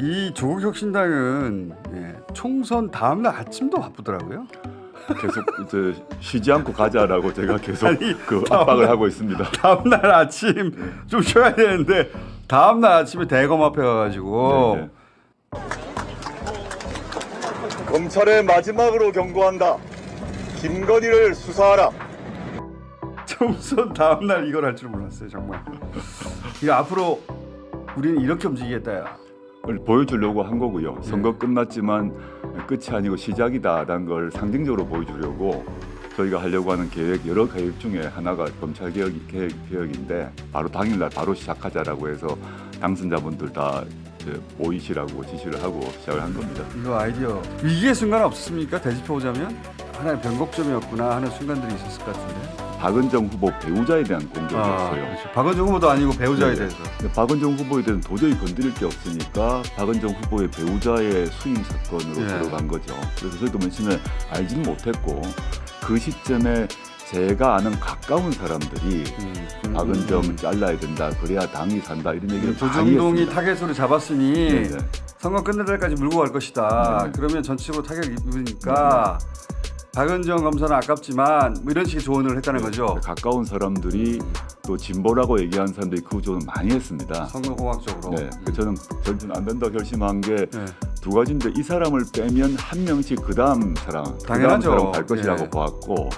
이 조국혁신당은 총선 다음날 아침도 바쁘더라고요. 계속 이제 쉬지 않고 가자라고 제가 계속 아니, 그 압박을 하고 있습니다. 다음날 아침 좀 쉬어야 되는데 다음날 아침에 대검 앞에 가가지고 네. 검찰에 마지막으로 경고한다. 김건희를 수사하라. 총선 다음날 이걸 할 줄 몰랐어요 정말. 이거 앞으로 우리는 이렇게 움직이겠다야. 보여주려고 한 거고요. 선거 끝났지만 끝이 아니고 시작이다라는 걸 상징적으로 보여주려고 저희가 하려고 하는 여러 계획 중에 하나가 검찰 개혁인데 바로 당일날 바로 시작하자라고 해서 당선자분들 다 이제 모이시라고 지시를 하고 시작을 한 겁니다. 이거 아이디어 위기의 순간 없습니까? 되짚어 보자면 하나의 변곡점이었구나 하는 순간들이 있었을 것 같은데. 박은정 후보 배우자에 대한 공격이었어요. 그렇죠. 박원정 후보도 아니고 배우자에 네. 대해서. 근데 박은정 후보에 대해서는 도저히 건드릴 게 없으니까 박은정 후보의 배우자의 수임 사건으로 네. 들어간 거죠. 그래서 저희도 맨 처음에 알지는 못했고 그 시점에 제가 아는 가까운 사람들이 박은정을 잘라야 된다. 그래야 당이 산다. 이런 얘기를 많이 조중동이 했습니다. 타겟으로 잡았으니 네네. 선거 끝날 때까지 물고 갈 것이다. 네네. 그러면 전체적으로 타격을 입으니까 박은정 검사는 아깝지만 뭐 이런 식의 조언을 했다는 거죠. 가까운 사람들이 또 진보라고 얘기하는 사람들이 그 조언을 많이 했습니다. 선거공학적으로. 네, 저는 안 된다 결심한 게 네. 두 가지인데 이 사람을 빼면 한 명씩 그 다음 사람 당연하죠. 갈 것이라고 예. 보았고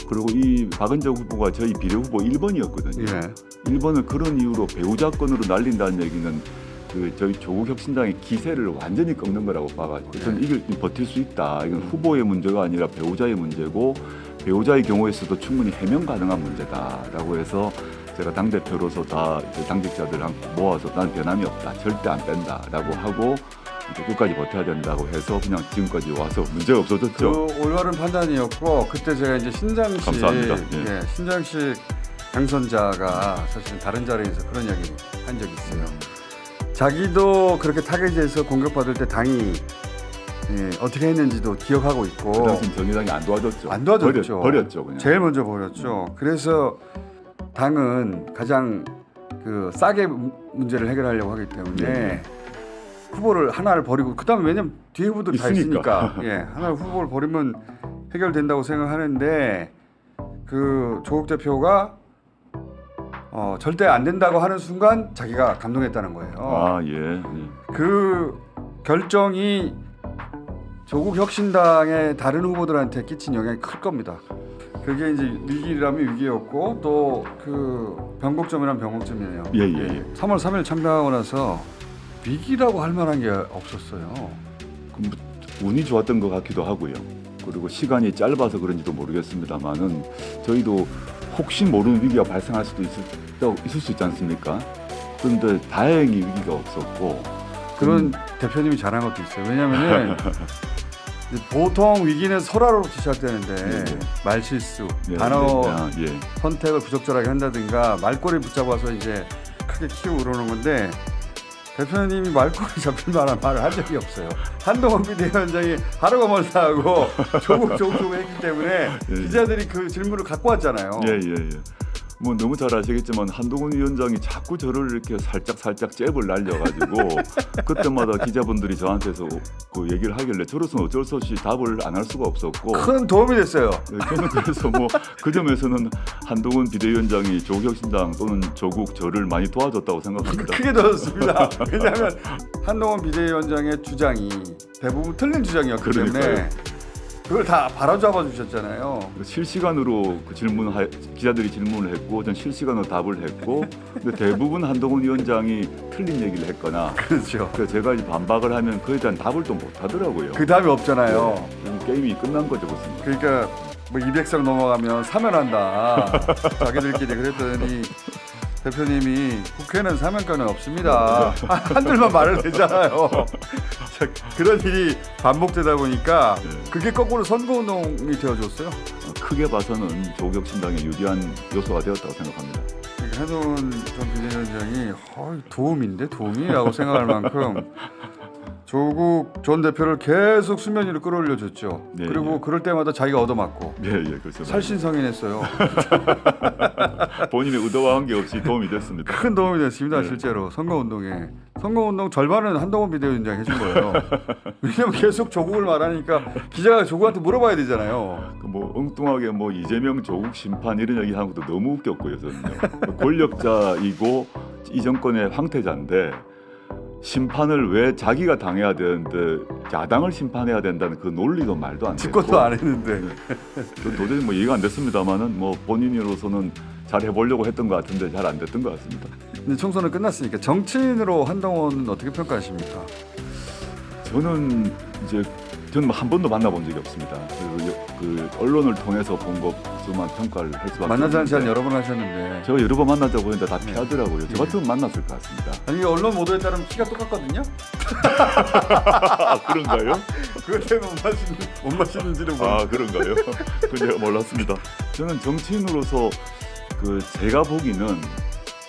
그리고 이 박은정 후보가 저희 비례후보 1번이었거든요. 예. 1번을 그런 이유로 배우자권으로 날린다는 얘기는 그 저희 조국혁신당의 기세를 완전히 꺾는 거라고 봐가지고 저는 이걸 버틸 수 있다. 이건 후보의 문제가 아니라 배우자의 문제고 배우자의 경우에서도 충분히 해명 가능한 문제다라고 해서 제가 당대표로서 다 이제 당직자들 모아서 난 변함이 없다. 절대 안 뺀다라고 하고 이제 끝까지 버텨야 된다고 해서 그냥 지금까지 와서 문제가 없어졌죠. 그 올바른 판단이었고 그때 제가 이제 신장식 감사합니다. 예. 신장식 당선자가 사실 다른 자리에서 그런 이야기 한 적이 있어요. 자기도 그렇게 타겟에서 공격받을 때 당이 어떻게 했는지도 기억하고 있고 그 당시 정의당이 안 도와줬죠. 안 도와줬죠. 버렸죠. 그냥. 제일 먼저 버렸죠. 그래서 당은 가장 그 싸게 문제를 해결하려고 하기 때문에 네. 후보를 하나를 버리고 그다음에 왜냐면 뒤에 후보들이 다 있으니까 하나 후보를 버리면 해결된다고 생각하는데 그 조국 대표가 절대 안 된다고 하는 순간 자기가 감동했다는 거예요. 아 예. 그 결정이 조국 혁신당의 다른 후보들한테 끼친 영향이 클 겁니다. 그게 이제 위기라면 위기였고 또 그 변곡점이란 변곡점이에요. 예. 3월 3일 참가하고 나서 위기라고 할 만한 게 없었어요. 뭐 운이 좋았던 것 같기도 하고요. 그리고 시간이 짧아서 그런지도 모르겠습니다만은 저희도 혹시 모르는 위기가 발생할 수도 있을 수 있지 않습니까? 그런데 다행히 위기가 없었고 그런 대표님이 잘한 것도 있어요. 왜냐하면 보통 위기는 설화로부터 시작되는데 말실수, 단어 선택을 부적절하게 한다든가 말꼬리 붙잡아서 이제 크게 키우고 그러는 건데 대표님이 말꼬리 잡힐 만한 말을 한 적이 없어요. 한동훈 비대위원장이 하루가 멀다 하고 조국 했기 때문에 기자들이 그 질문을 갖고 왔잖아요. 예. 뭐 너무 잘 아시겠지만 한동훈 위원장이 자꾸 저를 이렇게 살짝 잽을 날려가지고 그때마다 기자분들이 저한테서 그 얘기를 하길래 저로서는 어쩔 수 없이 답을 안 할 수가 없었고 큰 도움이 됐어요. 네, 저는 그래서 뭐 그 점에서는 한동훈 비대위원장이 조국혁신당 또는 조국 저를 많이 도와줬다고 생각합니다. 크게 도와줬습니다. 왜냐하면 한동훈 비대위원장의 주장이 대부분 틀린 주장이었기 때문에 그러니까요. 그걸 다 바로잡아 주셨잖아요. 실시간으로 그 기자들이 질문을 했고 전 실시간으로 답을 했고 근데 대부분 한동훈 위원장이 틀린 얘기를 했거나 그렇죠. 그래서 제가 이제 반박을 하면 그에 대한 답을 또 못 하더라고요. 그 답이 없잖아요. 그럼 게임이 끝난 거죠, 무슨. 그러니까 뭐 200석 넘어가면 사면한다. 자기들끼리 그랬더니 대표님이 국회는 사면권은 없습니다. 한줄만 말을 되잖아요. 그런 일이 반복되다 보니까 그게 거꾸로 선거운동이 되어줬어요. 크게 봐서는 조국혁신당에 유리한 요소가 되었다고 생각합니다. 그러니까 한동훈 전 비대위원장이 도움이라고 생각할 만큼 조국 전 대표를 계속 수면 위로 끌어올려줬죠. 네, 그리고 예. 그럴 때마다 자기가 얻어맞고 예, 그렇죠. 살신성인했어요. 본인의 의도와 관계없이 도움이 됐습니다. 큰 도움이 됐습니다. 네. 실제로 선거운동에. 선거운동 절반은 한동훈 비대위원장이 해준 거예요. 왜냐면 계속 조국을 말하니까 기자가 조국한테 물어봐야 되잖아요. 뭐 엉뚱하게 뭐 이재명 조국 심판 이런 얘기 하는 것도 너무 웃겼고요. 저는요. 권력자이고 이 정권의 황태자인데 심판을 왜 자기가 당해야 되는데 야당을 심판해야 된다는 그 논리도 말도 안 되고 집권도 안 했는데. 도저히 뭐 이해가 안 됐습니다만은 뭐 본인으로서는 잘 해보려고 했던 것 같은데 잘 안 됐던 것 같습니다. 근데 총선은 끝났으니까 정치인으로 한동훈은 어떻게 평가하십니까? 저는 뭐 한 번도 만나본 적이 없습니다. 그 언론을 통해서 본 것만 평가를 할 수밖에 만나자는 제안 없는데 여러 번 하셨는데. 제가 여러 번 만나자고 했는데 다 피하더라고요. 저 같으면 만났을 것 같습니다. 아니 언론 보도에 따르면 키가 똑같거든요. 아 그런가요? 그것 때문에 못 마시는지는 모르겠어요. 아 그런가요? 그냥 몰랐습니다. 저는 정치인으로서 제가 보기는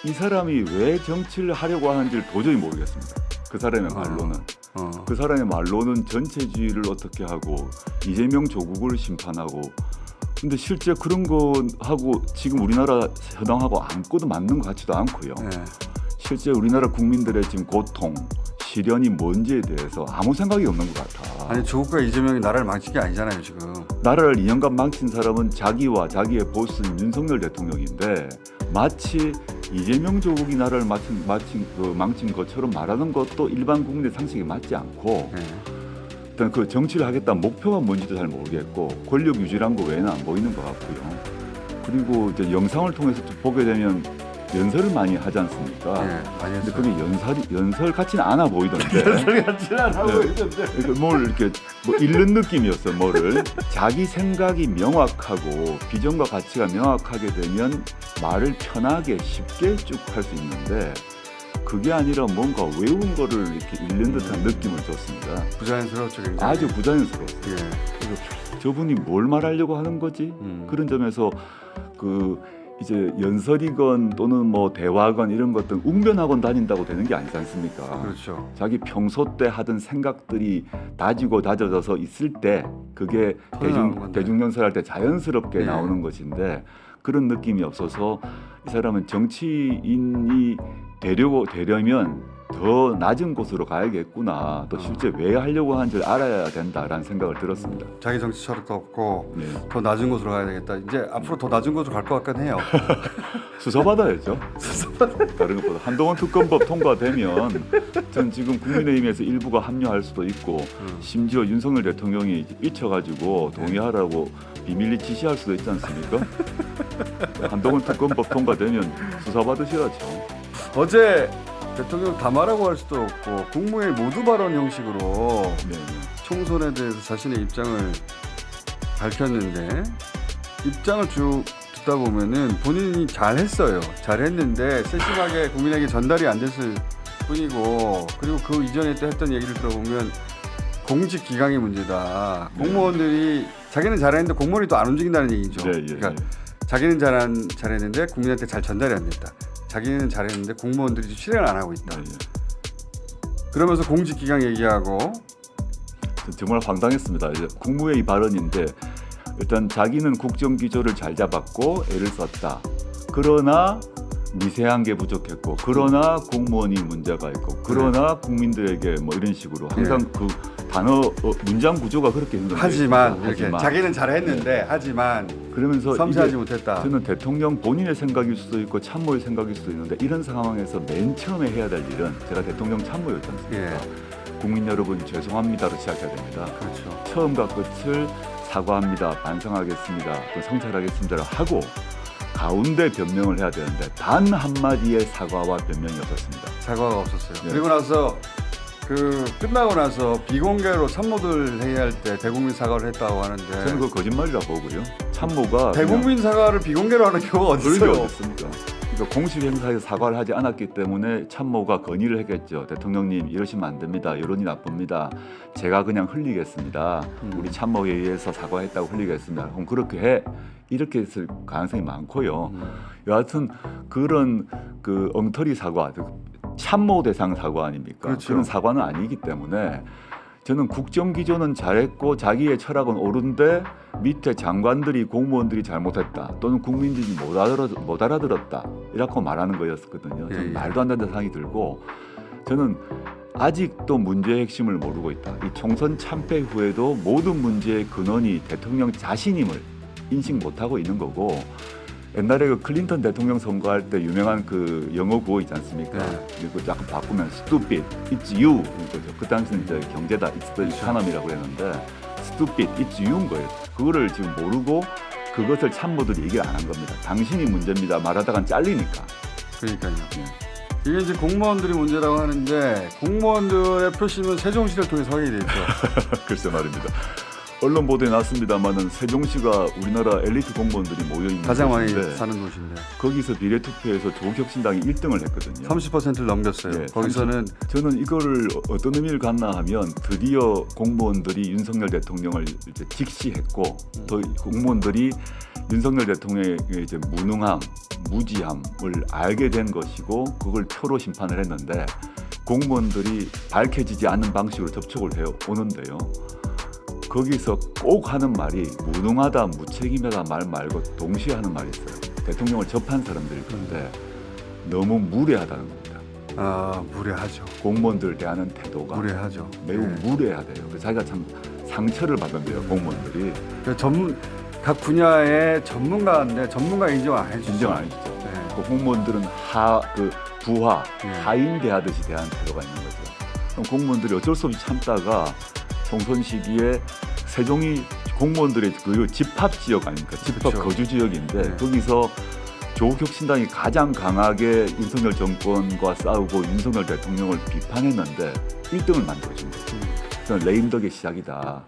이 사람이 왜 정치를 하려고 하는지를 도저히 모르겠습니다. 그 사람의 말로는. 그 사람의 말로는 전체주의를 어떻게 하고 이재명 조국을 심판하고 근데 실제 그런 거 하고 지금 우리나라 현황하고 아무것도 맞는 것 같지도 않고요. 네. 실제 우리나라 국민들의 지금 고통, 시련이 뭔지에 대해서 아무 생각이 없는 것 같아. 아니 조국과 이재명이 나라를 망친 게 아니잖아요 지금. 나라를 2년간 망친 사람은 자기와 자기의 보스는 윤석열 대통령인데 마치 이재명 조국이 나라를 망친 것처럼 말하는 것도 일반 국민의 상식에 맞지 않고 네. 일단 그 정치를 하겠다는 목표가 뭔지도 잘 모르겠고 권력 유지란 거 외에는 안 보이는 것 같고요. 그리고 이제 영상을 통해서 보게 되면 연설을 많이 하지 않습니까? 네, 많이 근데 했어요. 그게 연설 같지는 않아 보이던데. 연설 같지는 않아 네. 보이던데. 그러니까 뭘 이렇게 뭐 읽는 느낌이었어. 뭐를 자기 생각이 명확하고 비전과 가치가 명확하게 되면 말을 편하게 쉽게 쭉 할 수 있는데 그게 아니라 뭔가 외운 거를 이렇게 읽는 듯한 느낌을 줬습니다. 부자연스러웠죠 굉장히. 아주 부자연스러웠어요. 예. 그래서 저분이 뭘 말하려고 하는 거지? 그런 점에서 이제 연설이건 또는 뭐 대화건 이런 것들 웅변학원 다닌다고 되는 게 아니지 않습니까? 그렇죠. 자기 평소 때 하던 생각들이 다지고 다져져서 있을 때 그게 터져나오는 건데. 대중연설할 때 자연스럽게 네. 나오는 것인데 그런 느낌이 없어서 이 사람은 정치인이 되려면 더 낮은 곳으로 가야겠구나. 또 실제 왜 하려고 하는지를 알아야 된다라는 생각을 들었습니다. 자기 정치 철학도 없고 네. 더 낮은 곳으로 가야 되겠다. 이제 앞으로 더 낮은 곳으로 갈 것 같긴 해요. 수사받아야죠. 다른 것보다 한동훈 특검법 통과되면 전 지금 국민의힘에서 일부가 합류할 수도 있고 심지어 윤석열 대통령이 미쳐가지고 동의하라고 비밀리 지시할 수도 있지 않습니까? 한동훈 특검법 통과되면 수사받으셔야죠. 어제 대통령 담화라고 할 수도 없고 국무회의 모두 발언 형식으로 네. 총선에 대해서 자신의 입장을 밝혔는데 입장을 쭉 듣다 보면은 본인이 잘했어요. 잘했는데 세심하게 국민에게 전달이 안 됐을 뿐이고 그리고 그 이전에 또 했던 얘기를 들어보면 공직 기강의 문제다. 네. 공무원들이 자기는 잘했는데 공무원이 또 안 움직인다는 얘기죠. 네, 예, 그러니까 자기는 잘했는데 국민한테 잘 전달이 안 됐다. 자기는 잘했는데 공무원들이 실행을 안 하고 있다. 네, 예. 그러면서 공직 기강 얘기하고 정말 황당했습니다. 이제 국무회의 발언인데 일단 자기는 국정 기조를 잘 잡았고 애를 썼다. 그러나 미세한 게 부족했고 그러나 공무원이 문제가 있고 그러나 국민들에게 뭐 이런 식으로 항상 그 단어 문장 구조가 그렇게 있는 거예요. 하지만 이렇게 자기는 잘했는데 하지만 그러면서 섬세하지 이게 못했다. 저는 대통령 본인의 생각일 수도 있고 참모의 생각일 수도 있는데 이런 상황에서 맨 처음에 해야 될 일은 제가 대통령 참모였지 않습니까? 국민 여러분 죄송합니다로 시작해야 됩니다. 그렇죠. 처음과 끝을 사과합니다, 반성하겠습니다, 또 성찰하겠습니다를 하고 가운데 변명을 해야 되는데 단 한마디의 사과와 변명이 없었습니다. 사과가 없었어요. 네. 그리고 나서 끝나고 나서 비공개로 참모들 회의할 때 대국민 사과를 했다고 하는데 저는 그 거짓말이라 보고요. 참모가 대국민 사과를 비공개로 하는 경우가 어디 그런 게 있어요? 어딨습니까? 그러니까 공식 행사에서 사과를 하지 않았기 때문에 참모가 건의를 했겠죠. 대통령님 이러시면 안 됩니다. 여론이 나쁩니다. 제가 그냥 흘리겠습니다. 우리 참모회의에서 사과했다고 흘리겠습니다. 그럼 그렇게 해. 이렇게 했을 가능성이 많고요. 여하튼 그런 엉터리 사과, 참모 대상 사고 아닙니까? 그렇죠. 그런 사과는 아니기 때문에 저는 국정기조는 잘했고 자기의 철학은 옳은데 밑에 장관들이 공무원들이 잘못했다 또는 국민들이 못 알아들었다 이렇게 말하는 거였거든요. 저는 예. 말도 안 되는 생각이 들고 저는 아직도 문제의 핵심을 모르고 있다. 이 총선 참패 후에도 모든 문제의 근원이 대통령 자신임을 인식 못하고 있는 거고 옛날에 그 클린턴 대통령 선거할 때 유명한 그 영어 구호 있지 않습니까? 네. 그리고 약간 바꾸면 stupid, it's you 이거죠. 그 당시는 이제 경제다, it's the economy라고 했는데 stupid, it's you인 거예요. 그거를 지금 모르고 그것을 참모들이 얘기를 안 한 겁니다. 당신이 문제입니다. 말하다간 잘리니까. 그러니까요. 예. 이게 이제 공무원들이 문제라고 하는데 공무원들의 표심은 세종시를 통해서 확인이 됐죠. 글쎄 말입니다. 언론 보도에 났습니다만은 세종시가 우리나라 엘리트 공무원들이 모여 있는 가장 많이 곳인데 사는 곳인데 거기서 비례투표에서 조국혁신당이 1등을 했거든요. 30%를 넘겼어요. 예, 거기서는 저는 이거를 어떤 의미를 갖나 하면 드디어 공무원들이 윤석열 대통령을 이제 직시했고 더 공무원들이 윤석열 대통령의 이제 무능함, 무지함을 알게 된 것이고 그걸 표로 심판을 했는데 공무원들이 밝혀지지 않는 방식으로 접촉을 해 오는데요. 거기서 꼭 하는 말이 무능하다, 무책임하다 말 말고 동시에 하는 말이 있어요. 대통령을 접한 사람들일 건데 너무 무례하다는 겁니다. 아 무례하죠. 공무원들 대하는 태도가 무례하죠. 매우 예. 무례하대요. 그래서 자기가 참 상처를 받는데요, 공무원들이. 각 분야의 전문가인데 전문가 인정 안 해주죠. 인정 안 해주죠. 네. 그 공무원들은 부하, 예. 하인 대하듯이 대하는 태도가 있는 거죠. 그럼 공무원들이 어쩔 수 없이 참다가 총선 시기에 세종이 공무원들의 그 집합 지역 아닙니까? 집합 그렇죠. 거주 지역인데 네. 거기서 조국혁신당이 가장 강하게 윤석열 정권과 싸우고 윤석열 대통령을 비판했는데 1등을 만들어준 거죠. 그건 레임덕의 시작이다.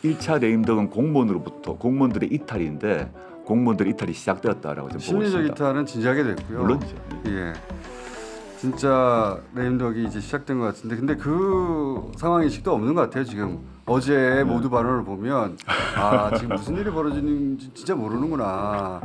1차 레임덕은 공무원들의 이탈인데 공무원들의 이탈이 시작되었다라고 저는 보고 심리적 있습니다. 이탈은 진지하게 됐고요. 물론이죠. 예. 진짜 레임덕이 이제 시작된 것 같은데 근데 그 상황 인식도 없는 것 같아요 지금 어제 모두 발언을 보면 아 지금 무슨 일이 벌어지는지 진짜 모르는구나